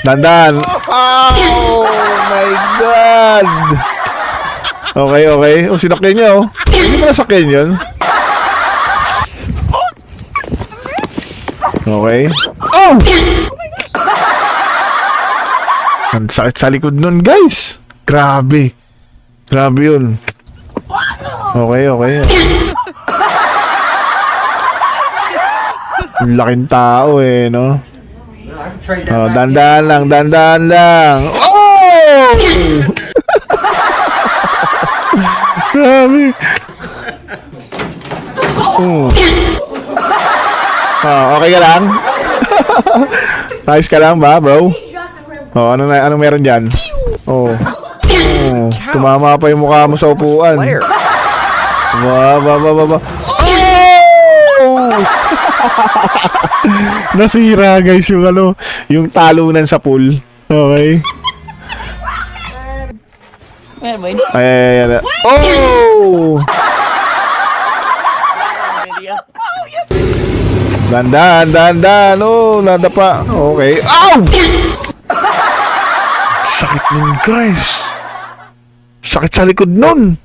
Dandan. Oh my God. Okay, okay. Oh, sinakyan niya, oh. Hindi ba nasakyan yun? Okay. Oh! Ang sakit sa likod nun, guys. Grabe. Grabe yun. Okay, okay. Laking tao eh, no? Oh, dandan lang, dandan lang. Oh! Grabe. Okay ka lang? Nice ka lang ba, bro? Oh, ano meron diyan? Oh. Tumama pa yung mukha mo sa upuan. Ba. Oh! Nasira guys yung yung talunan sa pool. Okay. Ay. Oh! Dandan. Oh, nadapa. Okay. Ow! Sakit nun, guys. Sakit sa likod nun.